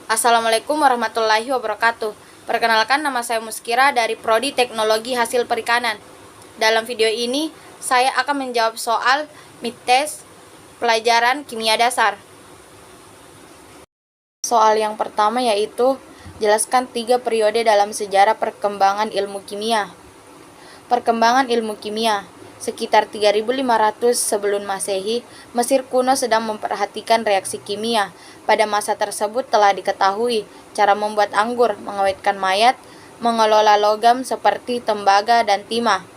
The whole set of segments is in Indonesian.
Assalamualaikum warahmatullahi wabarakatuh. Perkenalkan, nama saya Muskira dari Prodi Teknologi Hasil Perikanan. Dalam video ini, saya akan menjawab soal mid-test pelajaran kimia dasar. Soal yang pertama yaitu, jelaskan 3 periode dalam sejarah perkembangan ilmu kimia. Perkembangan ilmu kimia. Sekitar 3500 sebelum Masehi, Mesir kuno sedang memperhatikan reaksi kimia. Pada masa tersebut telah diketahui cara membuat anggur, mengawetkan mayat, mengelola logam seperti tembaga dan timah.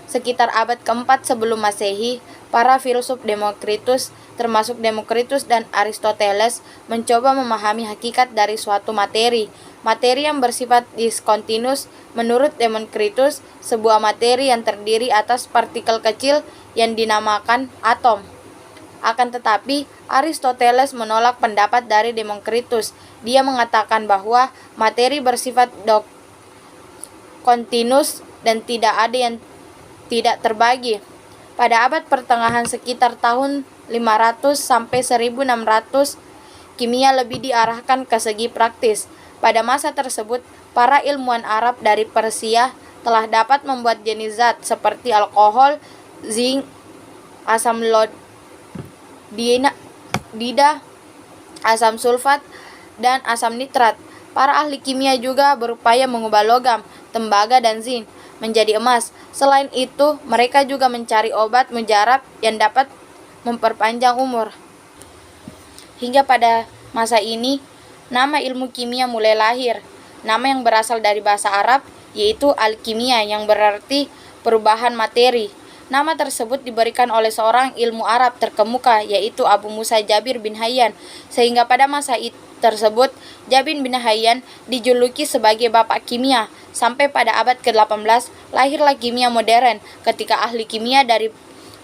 Sekitar abad keempat sebelum Masehi, para filsuf Demokritus, termasuk Demokritus dan Aristoteles, mencoba memahami hakikat dari suatu materi. Materi yang bersifat diskontinus, menurut Demokritus, sebuah materi yang terdiri atas partikel kecil yang dinamakan atom. Akan tetapi, Aristoteles menolak pendapat dari Demokritus. Dia mengatakan bahwa materi bersifat kontinus dan tidak ada yang tidak terbagi. Pada abad pertengahan sekitar tahun 500 sampai 1600, kimia lebih diarahkan ke segi praktis. Pada masa tersebut, para ilmuwan Arab dari Persia telah dapat membuat jenis zat seperti alkohol, zinc, asam dida, asam sulfat, dan asam nitrat. Para ahli kimia juga berupaya mengubah logam, tembaga, dan zinc menjadi emas. Selain itu, mereka juga mencari obat mujarab yang dapat memperpanjang umur. Hingga pada masa ini, nama ilmu kimia mulai lahir. Nama yang berasal dari bahasa Arab yaitu alkimia, yang berarti perubahan materi. Nama tersebut diberikan oleh seorang ilmu Arab terkemuka yaitu Abu Musa Jabir bin Hayyan, sehingga pada masa tersebut Jabir bin Hayyan dijuluki sebagai bapak kimia. Sampai pada abad ke-18 lahirlah kimia modern ketika ahli kimia dari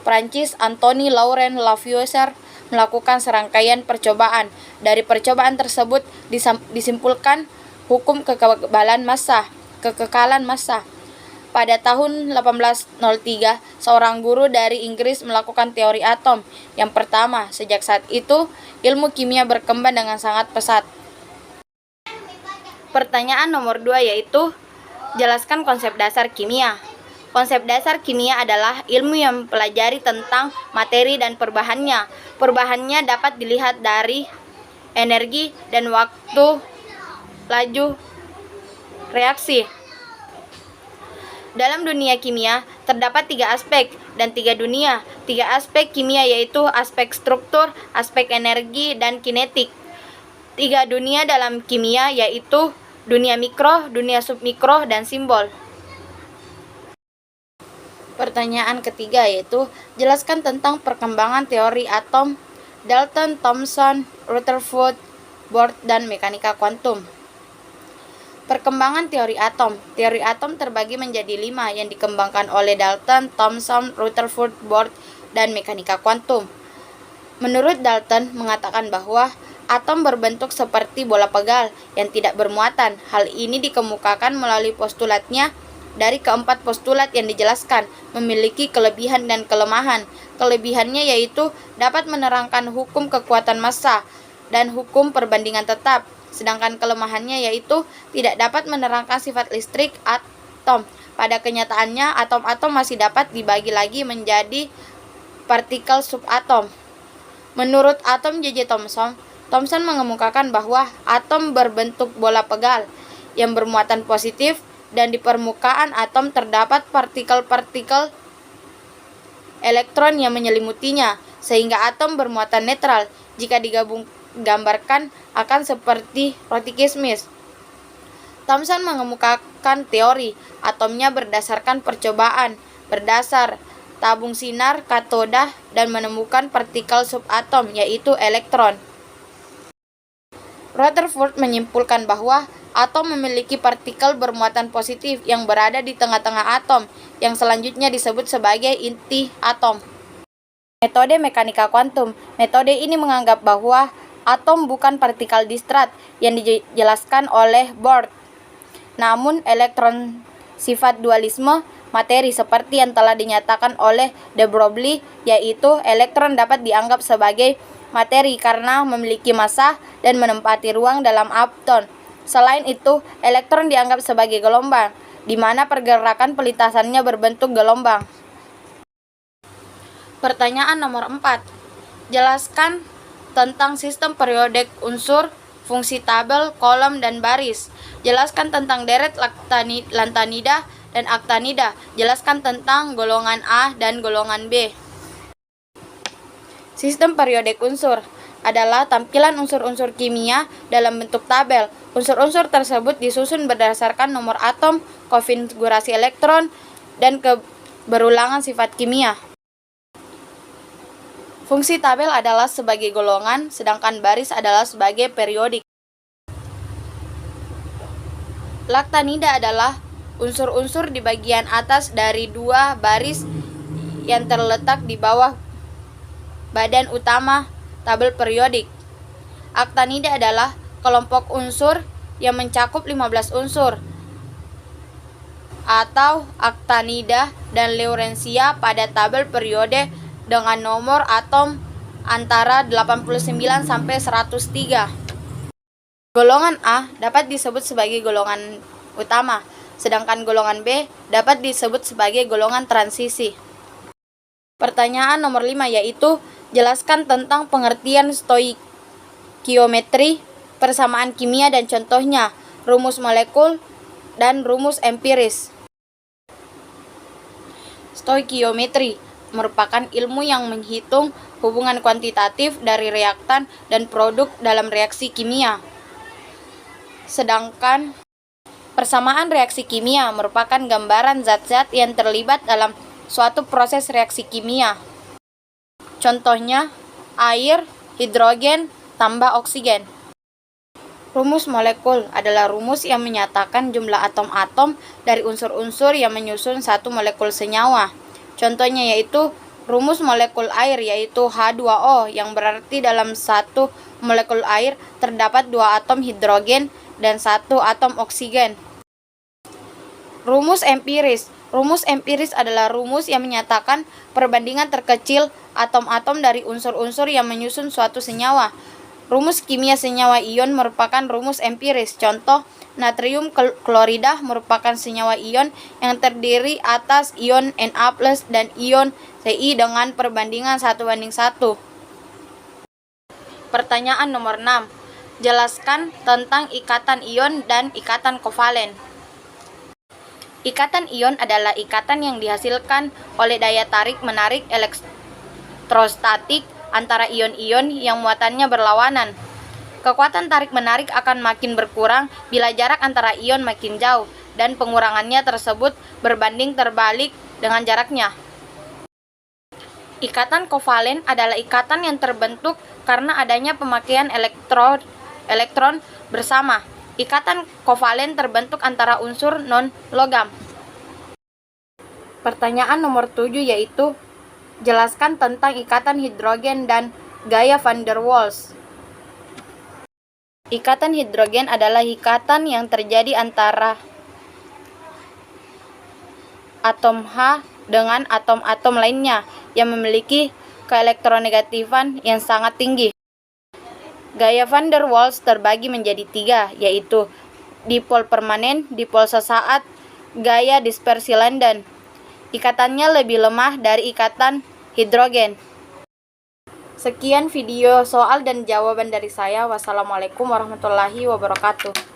Prancis Anthony Laurent Lavoisier melakukan serangkaian percobaan. Dari percobaan tersebut disimpulkan hukum kekekalan massa. Pada tahun 1803, seorang guru dari Inggris melakukan teori atom yang pertama. Sejak saat itu, ilmu kimia berkembang dengan sangat pesat. Pertanyaan nomor 2 yaitu, jelaskan konsep dasar kimia. Konsep dasar kimia adalah ilmu yang mempelajari tentang materi dan perubahannya. Perubahannya dapat dilihat dari energi dan waktu laju reaksi. Dalam dunia kimia, terdapat 3 aspek dan 3 dunia. 3 aspek kimia yaitu aspek struktur, aspek energi, dan kinetik. 3 dunia dalam kimia yaitu dunia mikro, dunia submikro, dan simbol. Pertanyaan ketiga yaitu, jelaskan tentang perkembangan teori atom, Dalton, Thomson, Rutherford, Bohr, dan mekanika kuantum. Perkembangan teori atom. Teori atom terbagi menjadi 5 yang dikembangkan oleh Dalton, Thomson, Rutherford, Bohr, dan mekanika kuantum. Menurut Dalton mengatakan bahwa atom berbentuk seperti bola pegal yang tidak bermuatan. Hal ini dikemukakan melalui postulatnya. Dari keempat postulat yang dijelaskan, memiliki kelebihan dan kelemahan. Kelebihannya yaitu dapat menerangkan hukum kekuatan massa dan hukum perbandingan tetap. Sedangkan kelemahannya yaitu tidak dapat menerangkan sifat listrik atom. Pada kenyataannya, atom-atom masih dapat dibagi lagi menjadi partikel subatom. Menurut atom J.J. Thomson mengemukakan bahwa atom berbentuk bola pegal yang bermuatan positif, dan di permukaan atom terdapat partikel-partikel elektron yang menyelimutinya, sehingga atom bermuatan netral. Jika gambarkan akan seperti roti kismis. Thomson mengemukakan teori atomnya berdasarkan percobaan berdasar tabung sinar katoda dan menemukan partikel subatom yaitu elektron. Rutherford menyimpulkan bahwa atom memiliki partikel bermuatan positif yang berada di tengah-tengah atom, yang selanjutnya disebut sebagai inti atom. Metode mekanika kuantum. Metode ini menganggap bahwa atom bukan partikel distrat yang dijelaskan oleh Bohr, namun elektron sifat dualisme materi seperti yang telah dinyatakan oleh de Broglie, yaitu elektron dapat dianggap sebagai materi karena memiliki massa dan menempati ruang dalam atom. Selain itu, elektron dianggap sebagai gelombang, di mana pergerakan pelintasannya berbentuk gelombang. Pertanyaan nomor 4. Jelaskan tentang sistem periodik unsur, fungsi tabel, kolom, dan baris. Jelaskan tentang deret lantanida dan aktinida. Jelaskan tentang golongan A dan golongan B. Sistem periodik unsur adalah tampilan unsur-unsur kimia dalam bentuk tabel. Unsur-unsur tersebut disusun berdasarkan nomor atom, konfigurasi elektron, dan keberulangan sifat kimia. Fungsi tabel adalah sebagai golongan, sedangkan baris adalah sebagai periodik. Laktanida adalah unsur-unsur di bagian atas dari dua baris yang terletak di bawah badan utama tabel periodik. Aktinida adalah kelompok unsur yang mencakup 15 unsur atau aktinida dan Lawrencia pada tabel periode dengan nomor atom antara 89 sampai 103. Golongan A dapat disebut sebagai golongan utama, sedangkan golongan B dapat disebut sebagai golongan transisi. Pertanyaan nomor 5 yaitu jelaskan tentang pengertian stoikiometri, persamaan kimia dan contohnya, rumus molekul, dan rumus empiris. Stoikiometri merupakan ilmu yang menghitung hubungan kuantitatif dari reaktan dan produk dalam reaksi kimia. Sedangkan persamaan reaksi kimia merupakan gambaran zat-zat yang terlibat dalam suatu proses reaksi kimia. Contohnya, air, hidrogen, tambah oksigen. Rumus molekul adalah rumus yang menyatakan jumlah atom-atom dari unsur-unsur yang menyusun satu molekul senyawa. Contohnya yaitu rumus molekul air yaitu H2O yang berarti dalam satu molekul air terdapat 2 atom hidrogen dan 1 atom oksigen. Rumus empiris. Rumus empiris adalah rumus yang menyatakan perbandingan terkecil atom-atom dari unsur-unsur yang menyusun suatu senyawa. Rumus kimia senyawa ion merupakan rumus empiris. Contoh, natrium klorida merupakan senyawa ion yang terdiri atas ion Na+ dan ion Ci dengan perbandingan 1:1. Pertanyaan nomor 6. Jelaskan tentang ikatan ion dan ikatan kovalen. Ikatan ion adalah ikatan yang dihasilkan oleh daya tarik-menarik elektrostatik antara ion-ion yang muatannya berlawanan. Kekuatan tarik-menarik akan makin berkurang bila jarak antara ion makin jauh, dan pengurangannya tersebut berbanding terbalik dengan jaraknya. Ikatan kovalen adalah ikatan yang terbentuk karena adanya pemakaian elektron bersama. Ikatan kovalen terbentuk antara unsur non-logam. Pertanyaan nomor 7 yaitu jelaskan tentang ikatan hidrogen dan gaya van der Waals. Ikatan hidrogen adalah ikatan yang terjadi antara atom H dengan atom-atom lainnya yang memiliki keelektronegatifan yang sangat tinggi. Gaya van der Waals terbagi menjadi 3, yaitu dipol permanen, dipol sesaat, gaya dispersi London. Ikatannya lebih lemah dari ikatan hidrogen. Sekian video soal dan jawaban dari saya. Wassalamualaikum warahmatullahi wabarakatuh.